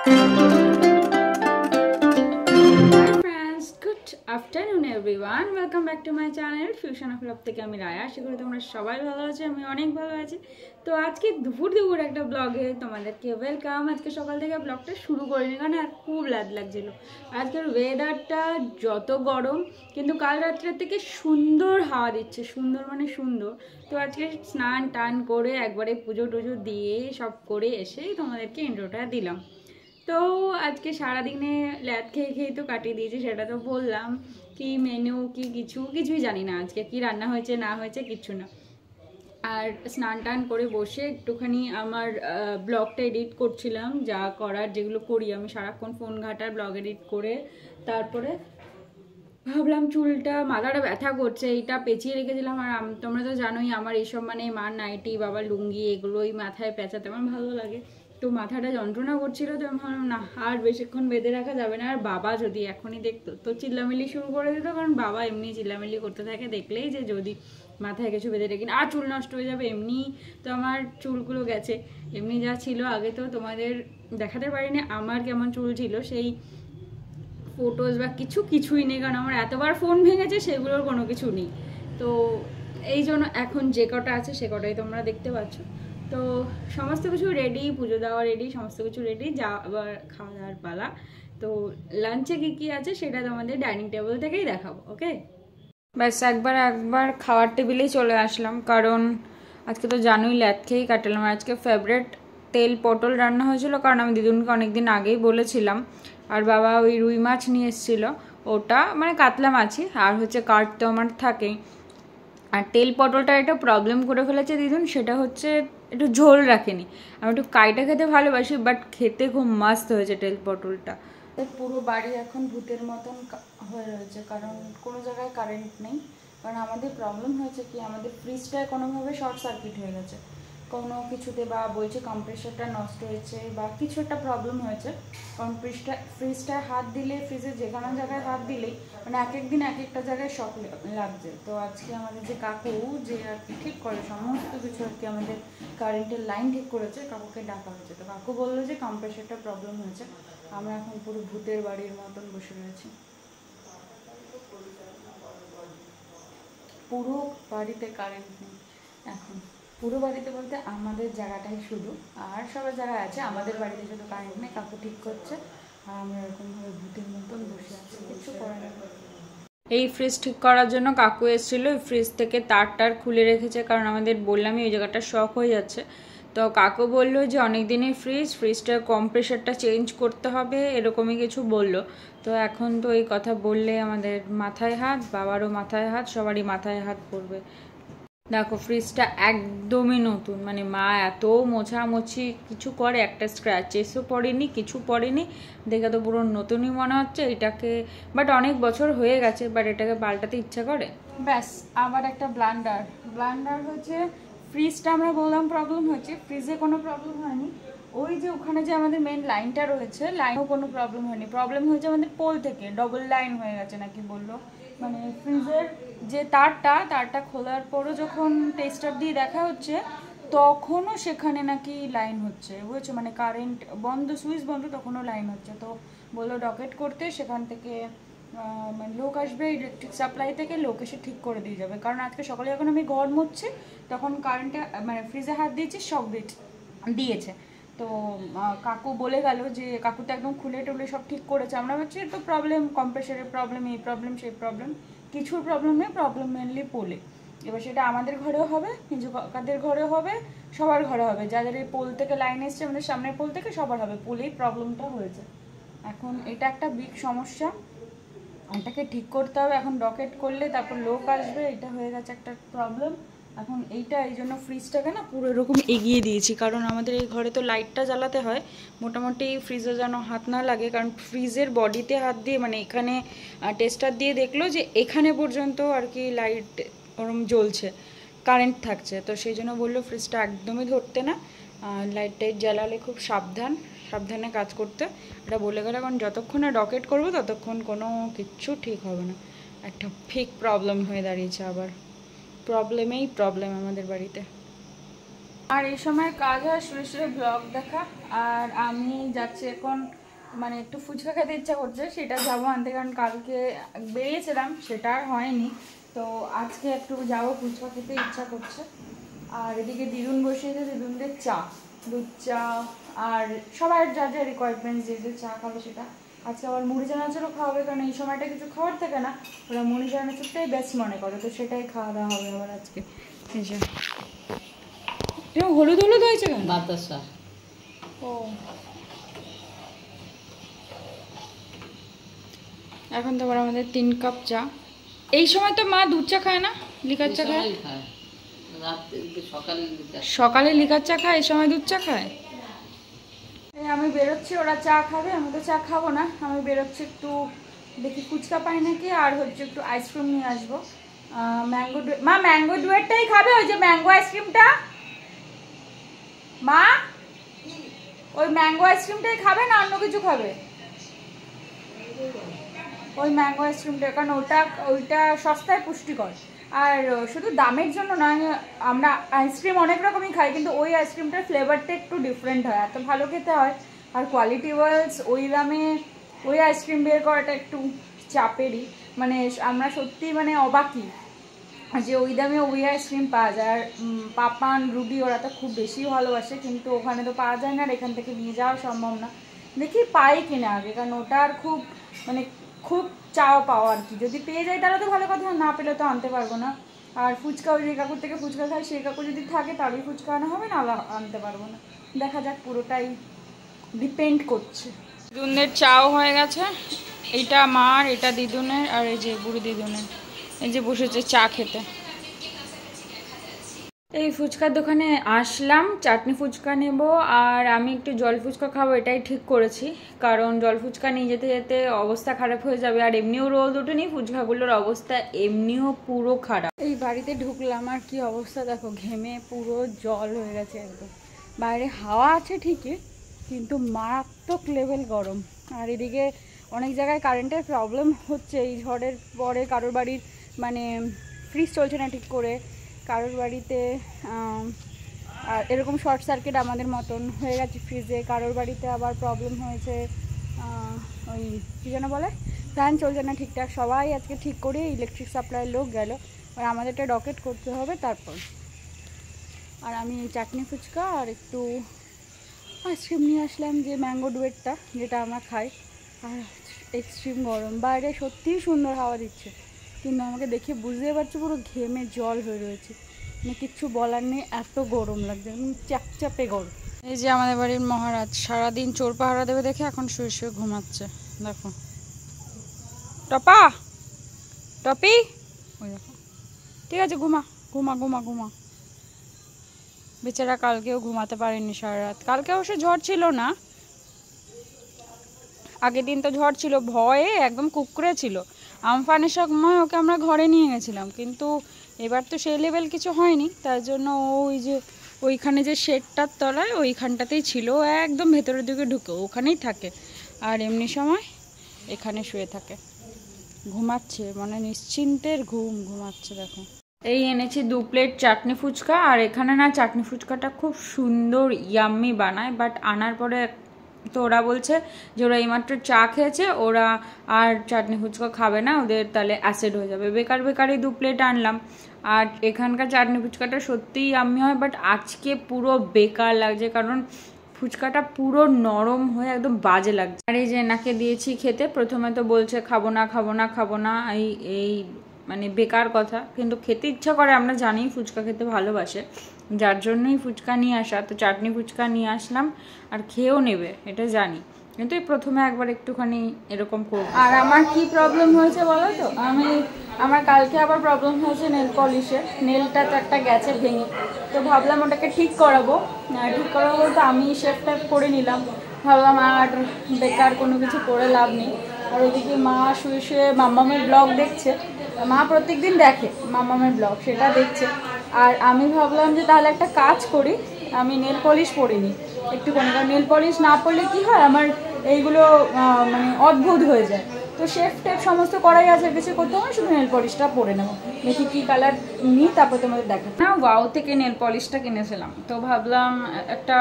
Hi friends, good afternoon everyone. Welcome back to my channel Fusion of Love থেকে আমি রায়া। আশা করি তোমরা সবাই ভালো আছো, আমি অনেক ভালো আছি। তো আজকে দুপুর একটা ব্লগে তোমাদেরকে ওয়েলকাম। আজকে সকাল থেকে ব্লগটা শুরু করিনি কারণ আর খুব লাদ লাগছিল। আজকের ওয়েদারটা যত গরম কিন্তু কাল রাত্রের থেকে সুন্দর হাওয়া দিচ্ছে, সুন্দর মানে সুন্দর। তো আজকে স্নান টান করে একবারে পুজো টুজো দিয়ে সব করে এসেই তোমাদেরকে ইন্ট্রোটা দিলাম। তো আজকে সারাদিনে ল্যাদ খেয়ে খেয়ে তো কাটিয়ে দিয়েছি, সেটা তো বললাম। কি মেনু কি কিছুই জানি না, আজকে কি রান্না হয়েছে না হয়েছে কিচ্ছু না। আর স্নান টান করে বসে একটুখানি আমার ব্লগটা এডিট করছিলাম, যা করার যেগুলো করি আমি সারাক্ষণ ফোন ঘাটার ব্লগ এডিট করে তারপরে ভাবলাম চুলটা মাথাটা ব্যথা করছে, এইটা পেঁচিয়ে রেখেছিলাম। আর তোমরা তো জানোই আমার এইসব মানে মার নাইটি বাবার লুঙ্গি এগুলোই মাথায় পেঁচাতে আমার ভালো লাগে। তো মাথাটা যন্ত্রণা করছিল, তো আমি ভাবলাম না আর বেশিক্ষণ বেঁধে রাখা যাবে না। আর বাবা যদি এখনই দেখতো তো চিল্লামিল্লি শুরু করে দিত, কারণ বাবা এমনি চিল্লামিল্লি করতে থাকে দেখলেই যে যদি মাথায় কিছু বেঁধে রেখে আর চুল নষ্ট হয়ে যাবে। এমনি তো আমার চুলগুলো গেছে, এমনি যা ছিল আগে তো তোমাদের দেখাতে পারিনি আমার কেমন চুল ছিল, সেই ফটোজ বা কিছুই নেই, কারণ আমার এতবার ফোন ভেঙেছে সেগুলোর কোনো কিছু নেই। তো এই জন্য এখন যে কটা আছে সে কটাই তোমরা দেখতে পাচ্ছ। তো সমস্ত কিছু রেডি, পুজো দেওয়া রেডি, সমস্ত কিছু রেডি, যা আবার খাওয়া দাওয়ার পালা। তো লাঞ্চে কী আছে সেটা তোমাদের ডাইনিং টেবিল থেকেই দেখাবো। ওকে, ব্যাস একবার খাওয়ার টেবিলেই চলে আসলাম, কারণ আজকে তো জানোই ল্যাদ খেয়েই কাটালাম। আজকে ফেভারেট তেল পটল রান্না হয়েছিল, কারণ আমি দিদুনকে অনেকদিন আগেই বলেছিলাম। আর বাবা ওই রুই মাছ নিয়ে এসেছিলো, ওটা মানে কাতলা মাছই, আর হচ্ছে কাঠ তো আমার থাকেই। আর তেল পটলটা একটা প্রবলেম করে ফেলেছে দিদুন, সেটা হচ্ছে একটু ঝোল রাখেনি। আমি একটু কাইটা খেতে ভালোবাসি, বাট খেতে খুব মাস্ত হয়েছে তেল পটলটা। পুরো বাড়ি এখন ভূতের মতন হয়ে রয়েছে, কারণ কোনো জায়গায় কারেন্ট নেই। কারণ আমাদের প্রবলেম হয়েছে কি, আমাদের ফ্রিজটায় কোনোভাবে শর্ট সার্কিট হয়ে গেছে কোনো কিছুতে, বা বলছে কম্প্রেসারটা নষ্ট হয়েছে বা কিছু একটা প্রবলেম হয়েছে। কারণ ফ্রিজটায় হাত দিলে, ফ্রিজের যে কোনো জায়গায় হাত দিলেই মানে এক একদিন এক একটা জায়গায় শক লাগছে। তো আজকে আমাদের যে কাকু যে আর কি ঠিক করে সমস্ত কিছু আর কি, আমাদের কারেন্টের লাইন ঠিক করেছে, কাকুকে ডাকা হয়েছে। তো কাকু বললো যে কম্প্রেসারটা প্রবলেম হয়েছে। আমরা এখন পুরো ভূতের বাড়ির মতন বসে রয়েছি, পুরো বাড়িতে কারেন্ট নেই এখন। পুরো বাড়িতে বলতে আমাদের জায়গাটাই শুধু, আর সবার জায়গায় আছে, আমাদের বাড়িতে শুধু কারেন্ট নেই। কাকু ঠিক করছে আর আমরা এরকমভাবে ভূতের মতন বসে আছি, কিছু করার নেই। এই ফ্রিজ ঠিক করার জন্য কাকু এসেছিলো, ওই ফ্রিজ থেকে তার খুলে রেখেছে, কারণ আমাদের বললামই ওই জায়গাটা শক হয়ে যাচ্ছে। তো কাকু বললো যে অনেক দিনের ফ্রিজটার কম্প্রেসারটা চেঞ্জ করতে হবে, এরকমই কিছু বললো। তো এখন তো এই কথা বললে আমাদের মাথায় হাত, বাবারও মাথায় হাত, সবারই মাথায় হাত পড়বে। দেখো ফ্রিজটা একদমই নতুন, মানে মা এত মোছামুছি কিছু করে, একটা স্ক্র্যাচেসও পড়েনি, কিছু পড়েনি, দেখে তো পুরো নতুনই মনে হচ্ছে এটাকে। বাট অনেক বছর হয়ে গেছে, বাট এটাকে পাল্টাতে ইচ্ছা করে। ব্যাস আবার একটা ব্লান্ডার হচ্ছে। ফ্রিজটা আমরা বললাম প্রবলেম হয়েছে, ফ্রিজে কোনো প্রবলেম হয়নি। ওই যে ওখানে যে আমাদের মেন লাইনটা রয়েছে, লাইনও কোনো প্রবলেম হয়নি। প্রবলেম হয়েছে আমাদের পোল থেকে ডবল লাইন হয়ে গেছে নাকি বললো। মানে ফ্রিজের যে তারটা খোলার পরও যখন টেস্টার দিয়ে দেখা হচ্ছে, তখনও সেখানে নাকি লাইন হচ্ছে, বুঝেছো? মানে কারেন্ট বন্ধ, সুইচ বন্ধ, তখনও লাইন হচ্ছে। তো বললো ডকেট করতে, সেখান থেকে মানে লোক আসবে, ইলেকট্রিক সাপ্লাই থেকে লোক এসে ঠিক করে দিয়ে যাবে। কারণ আজকে সকালে যখন আমি ঘর মুছছি তখন কারেন্টে মানে ফ্রিজে হাত দিয়েছি, শক দিয়েছে। তো কাকু বলে গেল যে কাকু তো একদম খুলে টুলে সব ঠিক করেছে। আমরা ভাবছি তো প্রবলেম কম্প্রেসারের প্রবলেম, এই প্রবলেম সেই প্রবলেম, কিছুর প্রবলেম নেই, প্রবলেম মেনলি পোলে। এবার সেটা আমাদের ঘরেও হবে, নিজু কাকাদের ঘরেও হবে, সবার ঘরে হবে। যাদের এই পোল থেকে লাইন এসছে, আমাদের সামনের পোল থেকে সবার হবে, পোলেই প্রবলেমটা হয়েছে। এখন এটা একটা বিগ সমস্যা, এটাকে ঠিক করতে হবে। এখন ডকেট করলে তারপর লোক আসবে, এটা হয়ে গেছে একটা প্রবলেম। এখন এই জন্য ফ্রিজটাকে না পুরো এরকম এগিয়ে দিয়েছি, কারণ আমাদের এই ঘরে তো লাইটটা জ্বালাতে হয়। মোটামুটি ফ্রিজে যেন হাত না লাগে, কারণ ফ্রিজের বডিতে হাত দিয়ে মানে এখানে টেস্টার দিয়ে দেখলো যে এখানে পর্যন্ত আর কি লাইট ওরম জ্বলছে, কারেন্ট থাকছে। তো সেই জন্য বললো ফ্রিজটা একদমই ধরতে না, লাইট টাইট জ্বালালে খুব সাবধানে কাজ করতে, এটা বলে গেলে। কারণ যতক্ষণ না ডকেট করবো ততক্ষণ কোনো কিচ্ছু ঠিক হবে না। একটা ফেক প্রবলেম হয়ে দাঁড়িয়েছে, আবার প্রবলেমেই প্রবলেম আমাদের বাড়িতে। আর এই সময় কাজ হয় শুয়ে শুয়ে ব্লগ দেখা। আর আমি যাচ্ছি এখন, মানে একটু ফুচকা খেতে ইচ্ছা করছে, সেটা যাবো আনতে, কারণ কালকে বেরিয়েছিলাম সেটা আর হয়নি। তো আজকে একটু যাবো, ফুচকা খেতে ইচ্ছা করছে। আর এদিকে দিদুন বসিয়েছে, দিদুনদের চা, দুধ চা আর সবার যা যা রিকোয়ারমেন্টস, যে যে চা খাবে সেটা। আজকে আবার মুড়ি চানাচুরও খাওয়াবে, কারণ এই সময়টা কিছু খাওয়ার থাকে না, ওরা মুড়ি চানাচুরটাই বেস্ট মনে করে, তো সেটাই খাওয়া দাওয়া হবে আবার আজকে। হলুদ হলুদ হয়েছে কেন? বাতাসা। ও, এখন তো আবার আমাদের 3 কাপ চা। এই সময় তো মা দুধ চা খায় না, লিকার চা খায়। সকালে লিকার চা খায়, এই সময় দুধ চা খায়। আমি বেরোচ্ছি, ওরা চা খাবে, আমি তো চা খাবো না। আমি বেরোচ্ছি, একটু দেখি ফুচকা পাই নাকি, আর হচ্ছে একটু আইসক্রিম নিয়ে আসবো। ম্যাঙ্গো, মা ম্যাঙ্গো ডুয়েটটাই খাবে, ওই যে ম্যাঙ্গো আইসক্রিমটা। মা ওই ম্যাঙ্গো আইসক্রিমটাই খাবে না অন্য কিছু খাবে? ওই ম্যাঙ্গো আইসক্রিমটা, কারণ ওইটা সস্তায় পুষ্টিকর। আর শুধু দামের জন্য নয়, আমরা আইসক্রিম অনেক রকমই খাই, কিন্তু ওই আইসক্রিমটার ফ্লেভারটা একটু ডিফারেন্ট হয়, এত ভালো খেতে হয়। আর কোয়ালিটি ওয়াইজ ওই দামে ওই আইসক্রিম বের করাটা একটু চাপেরই। মানে আমরা সত্যি মানে অবাকই যে ওই দামে ওই আইসক্রিম পাওয়া যায়। আর পাপান, রুবি ওরা তো খুব বেশি ভালোবাসে, কিন্তু ওখানে তো পাওয়া যায় না, আর এখান থেকে নিয়ে যাওয়া সম্ভব না। দেখি পাই কিনা আগে, কারণ ওটা আর খুব মানে খুব চাও পাওয়া আর কি। যদি পেয়ে যায় তাহলে তো ভালো কথা, না পেলে তো আনতে পারবো না। আর ফুচকা, ওই যে কাকুর থেকে ফুচকা খাই, সেই কাকু যদি থাকে তাহলেই ফুচকা আনা হবে, না আনতে পারবো না। দেখা যাক, পুরোটাই ডিপেন্ড করছে। দিদুনের চাও হয়ে গেছে, এইটা মার, এটা দিদুনের, আর এই যে বুড়ি দিদুনের। এই যে বসেছে চা খেতে। এই ফুচকার দোকানে আসলাম, চাটনি ফুচকা নেব, আর আমি একটু জল ফুচকা খাবো, এটাই ঠিক করেছি। কারণ জল ফুচকা নিয়ে যেতে যেতে অবস্থা খারাপ হয়ে যাবে, আর এমনিও রোদ ওঠেনি, ফুচকাগুলোর অবস্থা এমনিও পুরো খারাপ। এই বাড়িতে ঢুকলাম, আর কি অবস্থা দেখো, ঘেমে পুরো জল হয়ে গেছে একদম। বাইরে হাওয়া আছে ঠিকই, কিন্তু মারাত্মক লেভেল গরম। আর এদিকে অনেক জায়গায় কারেন্টের প্রবলেম হচ্ছে এই ঝড়ের পরে। কারোর বাড়ির মানে ফ্রিজ চলছে না ঠিক করে, কারোর বাড়িতে আর এরকম শর্ট সার্কিট আমাদের মতন হয়ে গেছে ফ্রিজে, কারোর বাড়িতে আবার প্রবলেম হয়েছে ওই কী যেন বলে, ফ্যান চলছে না ঠিকঠাক। সবাই আজকে ঠিক করে ইলেকট্রিক সাপ্লাইয়ের লোক গেল, আর আমাদেরটা ডকেট করতে হবে তারপর। আর আমি চাটনি ফুচকা আর একটু আইসক্রিম নিয়ে আসলাম, যে ম্যাঙ্গো ডুয়েটটা যেটা আমরা খাই। আর এক্সট্রিম গরম, বাইরে সত্যিই সুন্দর হাওয়া দিচ্ছে, কিন্তু আমাকে দেখে বুঝতে পারছি পুরো ঘেমে জল হয়ে রয়েছে, মানে কিচ্ছু বলার নেই, এত গরম লাগছে, চাপচাপে গরম। এই যে আমাদের বাড়ির মহারাজ সারাদিন চোর পাহারা দেবে দেখে এখন শুয়ে শুয়ে ঘুমাচ্ছে, দেখো। টপা, টপি, ওই দেখো, ঠিক আছে ঘুমা ঘুমা ঘুমা ঘুমা। বেচারা কালকেও ঘুমাতে পারেনি সারা রাত। কালকে অবশ্য ঝড় ছিল না, আগের দিন তো ঝড় ছিল, ভয়ে একদম কুকুরে ছিল। আমফানের সময় ওকে আমরা ঘরে নিয়ে গেছিলাম, কিন্তু এবার তো সেই লেভেল কিছু হয়নি, তার জন্য ওই যে ওইখানে যে শেডটার তলায় ওইখানটাতেই ছিল, একদম ভেতরের দিকে ঢুকে ওখানেই থাকে। আর এমনি সময় এখানে শুয়ে থাকে, ঘুমাচ্ছে, মানে নিশ্চিন্তের ঘুম ঘুমাচ্ছে। দেখো, এই এনেছি 2 প্লেট চাটনি ফুচকা। আর এখানে না চাটনি ফুচকাটা খুব সুন্দর ইয়াম্মি বানায়, বাট আনার পরে তো ওরা বলছে যে ওরা এইমাত্র চা খেয়েছে, ওরা আর চাটনি ফুচকা খাবে না, ওদের তাহলে অ্যাসিড হয়ে যাবে। বেকার বেকারই 2 প্লেট আনলাম। আর এখানকার চাটনি ফুচকাটা সত্যিই ইয়াম্মি হয়, বাট আজকে পুরো বেকার লাগছে, কারণ ফুচকাটা পুরো নরম হয়ে একদম বাজে লাগছে। আর এই যে এনাকে দিয়েছি খেতে, প্রথমে তো বলছে খাবো না খাবো না খাবো না, এই মানে বেকার কথা, কিন্তু খেতে ইচ্ছা করে, আমরা জানি ফুচকা খেতে ভালোবাসে, যার জন্যই ফুচকা নিয়ে আসা। তো চাটনি ফুচকা নিয়ে আসলাম, আর খেয়েও নেবে এটা জানি, কিন্তু প্রথমে একবার একটুখানি এরকম করব। আর আমার কি প্রবলেম হয়েছে বলো তো, আমার কালকে আবার প্রবলেম হয়েছে নেল পলিশে, নেলটা তো একটা গেছে ভেঙে, তো ভাবলাম ওটাকে ঠিক করাবো। ঠিক করাবো বলতে আমি শেপ টেপ করে নিলাম, ভাবলাম আর বেকার কোনো কিছু করে লাভ নেই। আর ওইদিকে মা শুয়ে শুয়ে মাম্মামের ব্লগ দেখছে, মা প্রত্যেকদিন দেখে মাম্মামের ব্লগ, সেটা দেখছে। আর আমি ভাবলাম যে তাহলে একটা কাজ করি, আমি নেল পলিশ পরিনি একটুখানি, কারণ নেল পলিশ না পরলে কি হয়, আমার এইগুলো মানে অদ্ভুত হয়ে যায়, তো শেপ টেপ সমস্ত করাই আছে, কিছু করতে হবে, শুধু নেল পলিশটা পরে নেবো। দেখি কী কালার নিই, তারপর তোমাদের দেখা। না, ওয়াও থেকে নেল পলিশটা কিনেছিলাম, তো ভাবলাম একটা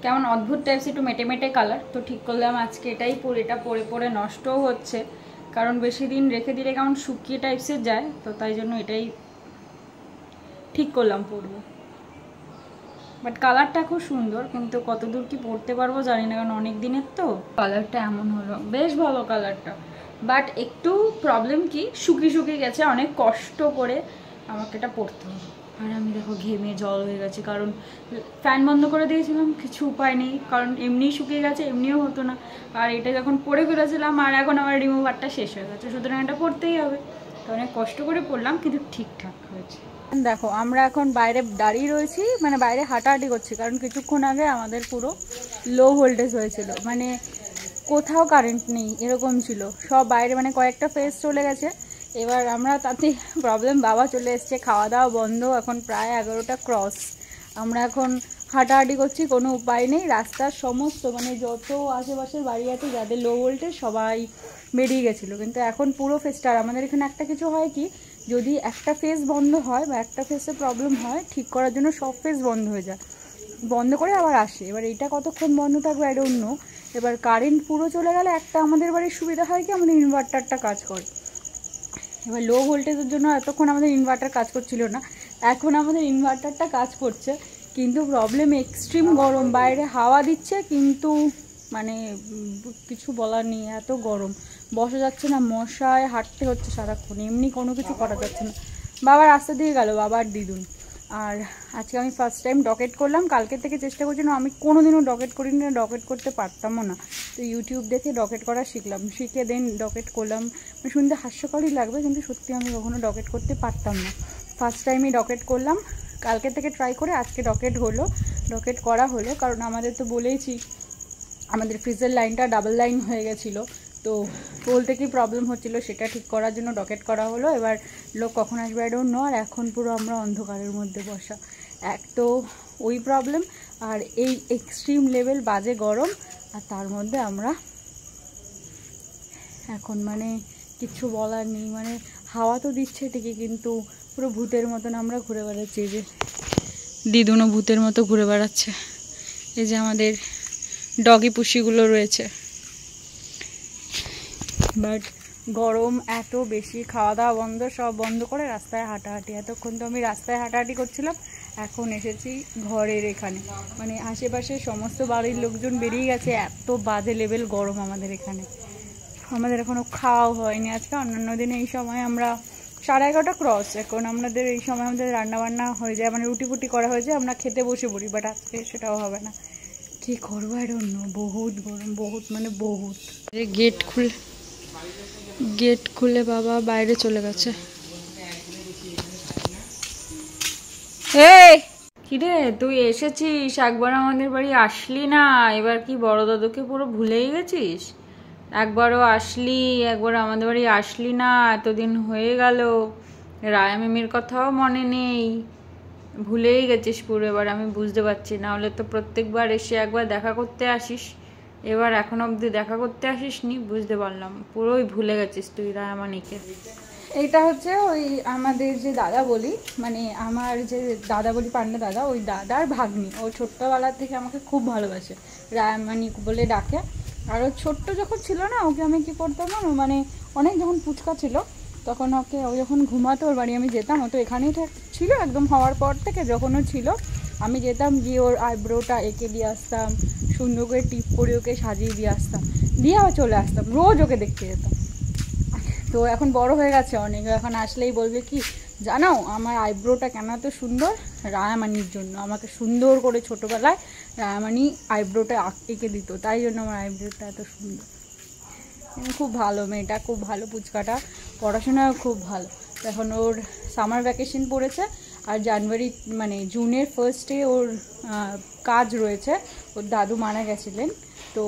কেমন অদ্ভুত টাইপস একটু মেটে মেটে কালার, তো ঠিক করলাম আজকে এটাই পরে। এটা পরে পরে নষ্টও হচ্ছে, কারণ বেশি দিন রেখে দিলে কেমন শুকিয়ে টাইপসের যায়, তো তাই জন্য এটাই ঠিক করলাম পরবো। বাট কালারটা খুব সুন্দর, কিন্তু কতদূর কি পরতে পারবো জানি না, কারণ অনেক দিনের তো। কালারটা এমন হলো, বেশ ভালো কালারটা, বাট একটু প্রবলেম কি শুকিয়ে শুকিয়ে গেছে, অনেক কষ্ট করে আমাকে এটা পরতে হবে। আর আমি দেখো ঘেমে জল হয়ে গেছে, কারণ ফ্যান বন্ধ করে দিয়েছিলাম, কিছু উপায় নেই, কারণ এমনিই শুকিয়ে গেছে, এমনিও হতো না। আর এটা যখন পরে ফেলেছিলাম, আর এখন আমার রিমুভারটা শেষ হয়ে গেছে, সুতরাং এটা পরতেই হবে। তো অনেক কষ্ট করে পরলাম, কিন্তু ঠিকঠাক হয়েছে। দেখো আমরা এখন বাইরে দাঁড়িয়ে রয়েছি, মানে বাইরে হাঁটাহাঁটি করছি, কারণ কিছুক্ষণ আগে আমাদের পুরো লো ভোল্টেজ হয়েছিল, মানে কোথাও কারেন্ট নেই এরকম ছিল, সব বাইরে, মানে কয়েকটা ফেজ চলে গেছে। এবার আমরা তাতে প্রবলেম, বাবা চলে এসছে, খাওয়া দাওয়া বন্ধ, এখন প্রায় 11টা ক্রস। আমরা এখন হাঁটাহাঁটি করছি, কোনো উপায় নেই। রাস্তার সমস্ত মানে যত আশেপাশের বাড়ি আছে যাদের লো ভোল্টেজ সবাই বেরিয়ে গেছিলো, কিন্তু এখন পুরো ফেজটা। আর আমাদের এখানে একটা কিছু হয় কি, যদি একটা ফেজ বন্ধ হয় বা একটা ফেজে প্রবলেম হয়, ঠিক করার জন্য সব ফেজ বন্ধ হয়ে যায়, বন্ধ করে আবার আসে। এবার এইটা কতক্ষণ বন্ধ থাকবে আই ডোন্ট নো। এবার কারেন্ট পুরো চলে গেলে একটা আমাদের বাড়ির সুবিধা হয় কি, আমাদের ইনভার্টারটা কাজ করে। এবার লো ভোল্টেজের জন্য এতক্ষণ আমাদের ইনভার্টার কাজ করছিল না, এখন আমাদের ইনভার্টারটা কাজ করছে, কিন্তু প্রবলেম এক্সট্রিম গরম, বাইরে হাওয়া দিচ্ছে কিন্তু মানে কিছু বলার নেই, এত গরম, বসা যাচ্ছে না, মশায় হাঁটতে হচ্ছে সারাক্ষণ, এমনি কোনো কিছু করা যাচ্ছে না। বাবা রাস্তা দিয়ে গেল, বাবা আর দিদুন। আর আজকে আমি ফার্স্ট টাইম ডকেট করলাম, কালকে থেকে চেষ্টা করছি না, আমি কোনো দিনও ডকেট করিনি, ডকেট করতে পারতামও না, তো ইউটিউব দেখে ডকেট করা শিখলাম, শিখে দেন ডকেট করলাম। শুনতে হাস্যকরই লাগবে, কিন্তু সত্যি আমি কখনো ডকেট করতে পারতাম না, ফার্স্ট টাইমই ডকেট করলাম। কালকে থেকে ট্রাই করে আজকে ডকেট হলো, ডকেট করা হলো, কারণ আমাদের তো বলেইছি আমাদের ফ্রিজের লাইনটা ডাবল লাইন হয়ে গেছিলো, তো বলতে কি প্রবলেম হচ্ছিলো সেটা ঠিক করার জন্য ডকেট করা হলো। এবার লোক কখন আসবে আই ডোন্ট নো। আর এখন পুরো আমরা অন্ধকারের মধ্যে বসা, এক তো ওই প্রবলেম, আর এই এক্সট্রিম লেভেল বাজে গরম, আর তার মধ্যে আমরা এখন মানে কিছু বলার নেই, মানে হাওয়া তো দিচ্ছে ঠিকই, কিন্তু পুরো ভূতের মতন আমরা ঘুরে বেড়াচ্ছি। এই যে দিদুনও ভূতের মতো ঘুরে বেড়াচ্ছে, এই যে আমাদের ডগি পুষিগুলো রয়েছে। বাট গরম এত বেশি, খাওয়া দাওয়া বন্ধ, সব বন্ধ করে রাস্তায় হাঁটাহাঁটি। এতক্ষণ তো আমি রাস্তায় হাঁটাহাঁটি করছিলাম, এখন এসেছি ঘরের এখানে, মানে আশেপাশে সমস্ত বাড়ির লোকজন বেরিয়ে গেছে, এত বাজে লেভেল গরম আমাদের এখানে। আমাদের এখনও খাওয়াও হয়নি আজকে, অন্যান্য দিনে এই সময় আমরা 11:30 ক্রস, এখন আমাদের এই সময় আমাদের রান্নাবান্না হয়ে যায়, মানে রুটি ফুটি করা হয়ে যায়, আমরা খেতে বসে পড়ি, বাট আজকে সেটাও হবে না। কী করবো আই ডোন্ট নো, বহুত গরম, বহুত মানে বহুত। গেট খুলে বাবা বাইরে চলে গেছে। কিরে তুই এসেছিস, একবার আমাদের বাড়ি আসলি না, এবার কি বড় দাদুকে পুরো ভুলেই গেছিস? একবারও আসলি, একবার আমাদের বাড়ি আসলি না, এতদিন হয়ে গেল, রায়া মিমির কথাও মনে নেই, ভুলেই গেছিস পুরো। এবার আমি বুঝতে পারছি, না হলে তো প্রত্যেকবার এসে একবার দেখা করতে আসিস, এবার এখন অবধি দেখা করতে আসিস নি, বুঝতে পারলাম পুরোই ভুলে গেছিস তুই রায়ামানিকে। এইটা হচ্ছে ওই আমাদের যে দাদা বলি, মানে আমার যে দাদা বলি পান্ডা দাদা, ওই দাদার ভাগ্নি, ও ছোট্টবেলার থেকে আমাকে খুব ভালোবাসে, রায়ামানি বলে ডাকে। আর ও ছোট্ট যখন ছিল না, ওকে আমি কী করতাম না, মানে অনেক যখন পুচকা ছিল তখন ওকে, ও যখন ঘুমাতো ওর বাড়ি আমি যেতাম, ও তো এখানেই ছিল একদম হওয়ার পর থেকে, যখন ও ছিল আমি যেতাম, গিয়ে ওর আইব্রোটা এঁকে দিয়ে আসতাম, সুন্দর করে টিপ করে ওকে সাজিয়ে দিয়ে আসতাম, দিয়ে আবার চলে আসতাম, রোজ ওকে দেখতে যেতাম। তো এখন বড় হয়ে গেছে অনেক, এখন আসলেই বলবে কি জানো আমার আইব্রোটা কেন এত সুন্দর, রায়ামানির জন্য, আমাকে সুন্দর করে ছোটোবেলায় রায়ামানি আইব্রোটা এঁকে দিত, তাই জন্য আমার আইব্রোটা এত সুন্দর। খুব ভালো মেয়েটা, খুব ভালো পুচকাটা, পড়াশোনাও খুব ভালো। এখন ওর সামার ভ্যাকেশন পড়েছে, আর জানুয়ারি মানে জুনের ফার্স্টে ওর কাজ রয়েছে, ওর দাদু মারা গেছিলেন, তো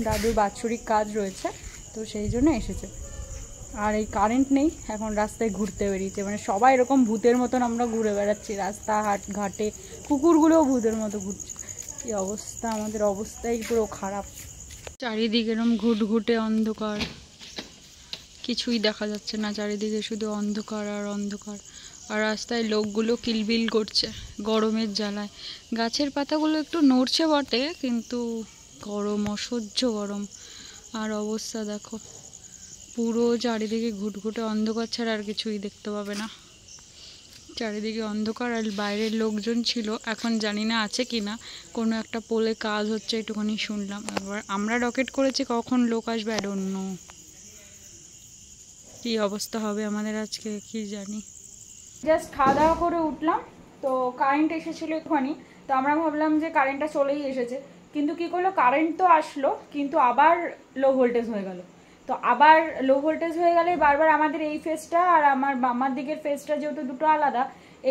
দাদুর বাৎসরিক কাজ রয়েছে, তো সেই জন্য এসেছে। আর এই কারেন্ট নেই, এখন রাস্তায় ঘুরতে বেরিয়েছে, মানে সবাই এরকম ভূতের মতন আমরা ঘুরে বেড়াচ্ছি রাস্তা ঘাটে, কুকুরগুলোও ভূতের মতো ঘুরছে। কী অবস্থা, আমাদের অবস্থাই পুরো খারাপ, চারিদিকে এরকম ঘুটঘুটে অন্ধকার। কিছুই দেখা যাচ্ছে না, চারিদিকে শুধু অন্ধকার আর অন্ধকার। আর রাস্তায় লোকগুলো কিলবিল করছে গরমের জ্বালায়। গাছের পাতাগুলো একটু নড়ছে বটে, কিন্তু গরম, অসহ্য গরম। আর অবস্থা দেখো, পুরো চারিদিকে ঘুটঘুটে অন্ধকার ছাড়া আর কিছুই দেখতে পাবে না। চারিদিকে অন্ধকার। আর বাইরের লোকজন ছিল, এখন জানি না আছে কি না। কোনো একটা পোলে কাজ হচ্ছে একটুখানি শুনলাম। এবার আমরা রকেট করেছি, কখন লোক আসবে আই ডোন্ট নো। কী অবস্থা হবে আমাদের আজকে কি জানি। জাস্ট খাওয়া দাওয়া করে উঠলাম, তো কারেন্ট এসেছিলো একটুখানি। তো আমরা ভাবলাম যে কারেন্টটা চলেই এসেছে, কিন্তু কি করলো, কারেন্ট তো আসলো কিন্তু আবার লো ভোল্টেজ হয়ে গেল। তো আবার লো ভোল্টেজ হয়ে গেলে বারবার আমাদের এই ফেসটা আর আমার দিকের ফেসটা যেহেতু দুটো আলাদা,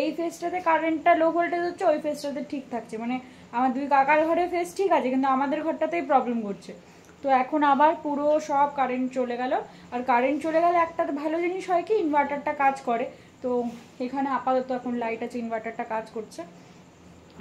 এই ফেসটাতে কারেন্টটা লো ভোল্টেজ হচ্ছে, ওই ফেসটাতে ঠিক থাকছে। মানে আমার দুই কাকার ঘরে ফেস ঠিক আছে, কিন্তু আমাদের ঘরটাতেই প্রবলেম করছে। তো এখন আবার পুরো সব কারেন্ট চলে গেল। আর কারেন্ট চলে গেলে একটা ভালো জিনিস হয় কি, ইনভার্টারটা কাজ করে। তো এখানে আপাতত এখন লাইট আছে, ইনভার্টারটা কাজ করছে।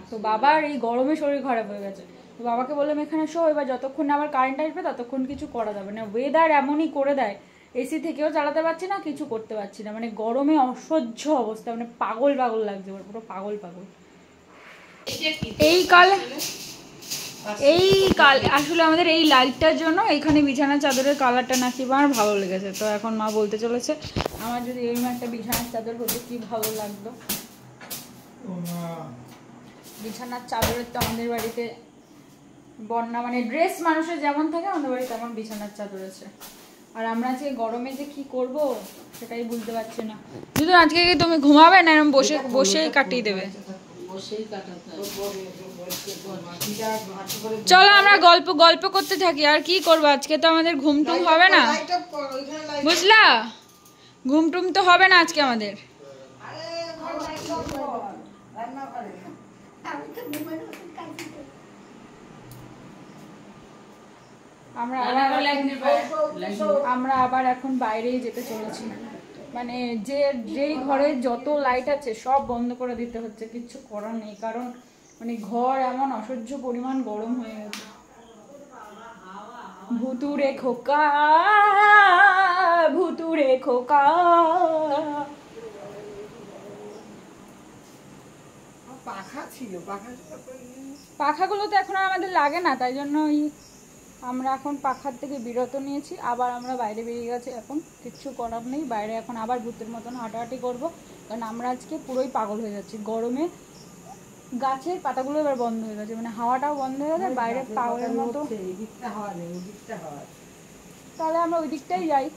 তো বাবার এই গরমে শরীর খারাপ হয়ে গেছে। তো বাবাকে বললাম এখানে শো, এবার যতক্ষণ না আবার কারেন্ট আসবে ততক্ষণ কিছু করা যাবে না। ওয়েদার এমনই করে দেয়, এসি থেকেও চালাতে পারছি না, কিছু করতে পারছি না। মানে গরমে অসহ্য অবস্থা, মানে পাগল পাগল লাগছে, পুরো পাগল পাগল। এই কাল আসলে আমাদের এই লাইটটার জন্য এখানে বিছানার চাদরের কালারটা নাকি আমার ভালো লেগেছে। তো এখন মা বলতে চলেছে আমার যদি এরকম একটা বিছানার চাদর হতো কি ভালো লাগতো। বিছানার চাদরের তো আমাদের বাড়িতে বন্যা, মানে ড্রেস মানুষের যেমন থাকে আমাদের বাড়িতে তেমন বিছানার চাদর আছে। আর আমরা আজকে গরমে যে কি করব সেটাই বুঝতে পারছি না। কিন্তু আজকে কি তুমি ঘুমাবে না এরকম বসে বসেই কাটিয়ে দেবে? চলো আমরা গল্প করতে থাকি। আর কি করবো, আজকে তো আমাদের ঘুমটুম হবে না, বুঝলা? ঘুমটুম তো হবে না আজকে আমাদের। আমরা আবার এখন বাইরেই যেতে চলেছি। মানে যেই ঘরে যত লাইট আছে সব বন্ধ করে দিতে হচ্ছে, কিচ্ছু করার নেই। কারণ মানে ঘর এমন অসহ্য পরিমাণ গরম হয়ে গেছে। ভুতুরে খোকা, ভুতুরে খোকা। পাখাগুলো তো এখন আর আমাদের লাগে না, তাই জন্য আমরা এখন পাখার থেকে বিরত নিয়েছি। আবার আমরা বাইরে বেরিয়ে গেছি, এখন কিচ্ছু করার নেই। বাইরে এখন আবার ভূতের মতন হাঁটাহাঁটি করবো, কারণ আমরা আজকে পুরোই পাগল হয়ে যাচ্ছি গরমে। গাছের পাতাগুলো এবার বন্ধ হয়ে গেছে, মানে হাওয়াটাও বন্ধ হয়ে গেছে, বাইরে পাগলের মতো। তাহলে আমরা ওই দিকটাই যাই।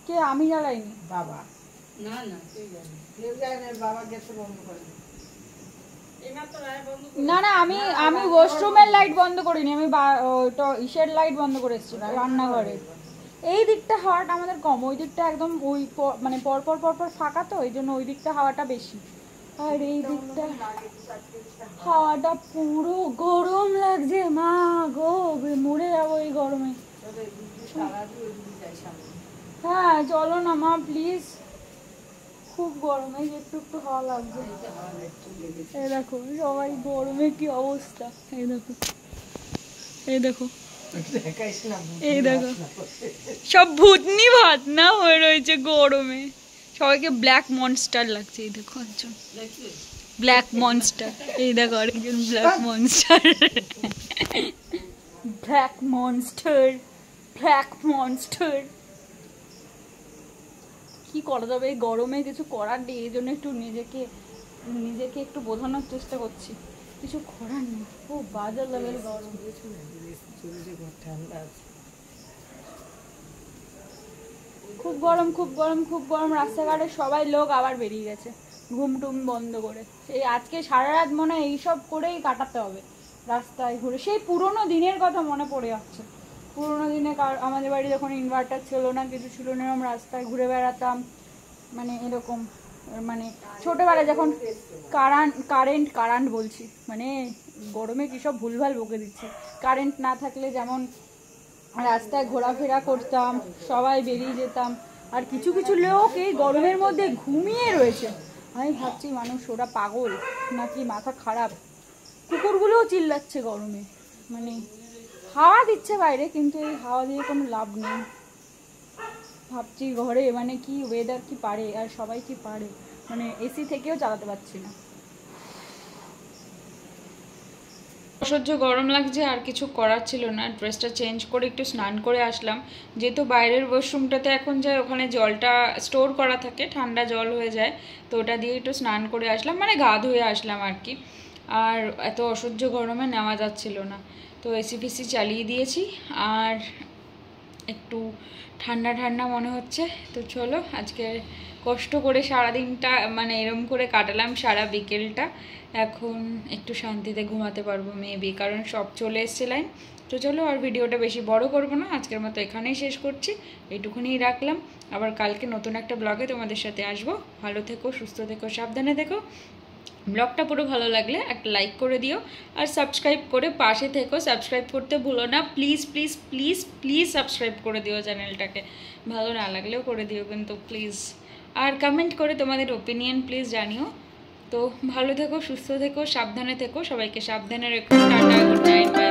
কে? আমি জ্বালাইনি। বাবা না না, আমি ওয়াশরুমের লাইট বন্ধ করিনি, আমি ইসের লাইট বন্ধ করে এসেছি রান্নাঘরে। এই দিকটা হাওয়াটা আমাদের কম, ওই দিকটা একদম ওই মানে পরপর ফাঁকা, তো এই জন্য ওই দিকটা হাওয়াটা বেশি। আর এই দিকটা হাওয়াটা পুরো গরম লাগছে, মা গো মরে যাবো এই গরমে। হ্যাঁ চলো না মা প্লিজ, খুব গরমে একটু হাওয়া লাগছে। এই দেখো সবাই গরমে কি অবস্থা, এই দেখো এই দেখো এই দেখো, সব ভূতনি ভাত না হয়ে রয়েছে গরমে। সবাইকে ব্ল্যাক মনস্টার লাগছে। এই দেখো একজন ব্ল্যাক মনস্টার, এই দেখো আরেকজন black monster. Black monster, black monster. কি করা যাবে এই গরমে, কিছু করার নেই। এই জন্য একটু নিজেকে একটু বোঝানোর চেষ্টা করছি, কিছু করার নেই। ও বাজার লেভেল গরম, খুব গরম খুব গরম খুব গরম। রাস্তাঘাটে সবাই লোক আবার বেরিয়ে গেছে ঘুমটুম বন্ধ করে। এই আজকে সারা রাত মনে হয় এইসব করেই কাটাতে হবে, রাস্তায় ঘুরে। সেই পুরোনো দিনের কথা মনে পড়ে যাচ্ছে। পুরোনো দিনে আমাদের বাড়ি যখন ইনভার্টার ছিল না, কিছু ছিল না, এরকম রাস্তায় ঘুরে বেড়াতাম। মানে এরকম, মানে ছোটোবেলায় যখন কারেন্ট বলছি, মানে গরমে কী সব ভুলভাল বকে দিচ্ছি। কারেন্ট না থাকলে যেমন রাস্তায় ঘোরাফেরা করতাম, সবাই বেরিয়ে যেতাম। আর কিছু কিছু লোক এই গরমের মধ্যে ঘুমিয়ে রয়েছে। আমি ভাবছি মানুষ ওরা পাগল নাকি মাথা খারাপ। কুকুরগুলোও চিল্লাচ্ছে গরমে, মানে হাওয়া দিচ্ছে বাইরে, কিন্তু এই হাওয়া দিয়ে কোনো লাভ নেই। ভাবছি ঘরে মানে কি ওয়েদার কি পারে, আর সবাই কি পারে, মানে এসি থেকেও চালাতে পারছি না, অসহ্য গরম লাগছে। আর কিছু করার ছিল না, ড্রেসটা চেঞ্জ করে একটু স্নান করে আসলাম। যেহেতু বাইরের ওয়াশরুমটাতে এখন যায়, ওখানে জলটা স্টোর করা থাকে, ঠান্ডা জল হয়ে যায়, তো ওটা দিয়ে একটু স্নান করে আসলাম, মানে গা ধুয়ে আসলাম আর কি। আর এত অসহ্য গরমে নেওয়া যাচ্ছিল না, তো এসি ফিসি চালিয়ে দিয়েছি। আর একটু ঠান্ডা ঠান্ডা মনে হচ্ছে। তো চলো, আজকে কষ্ট করে সারাদিনটা মানে এরম করে কাটালাম, সারা বিকেলটা। এখন একটু শান্তিতে ঘুমাতে পারবো মেবি, কারণ সব চলে এসছে লাইন। তো চলো, আর ভিডিওটা বেশি বড় করবো না, আজকের মতো এখানেই শেষ করছি, এইটুকুনিই রাখলাম। আবার কালকে নতুন একটা ব্লগে তোমাদের সাথে আসবো। ভালো থেকো, সুস্থ থেকো, সাবধানে থেকো। ব্লগটা পুরো ভালো লাগলে একটা লাইক করে দিও, আর সাবস্ক্রাইব করে পাশে থেকো। সাবস্ক্রাইব করতে ভুলো না, please please please please subscribe করে দিও চ্যানেলটাকে। ভালো না লাগলেও করে দিও কিন্তু প্লিজ। আর কমেন্ট করে তোমাদের ওপিনিয়ন প্লিজ জানিও। তো ভালো থেকো, সুস্থ থেকো, সাবধানে থেকো, সবাইকে সাবধানে রেখো। Tata, good night.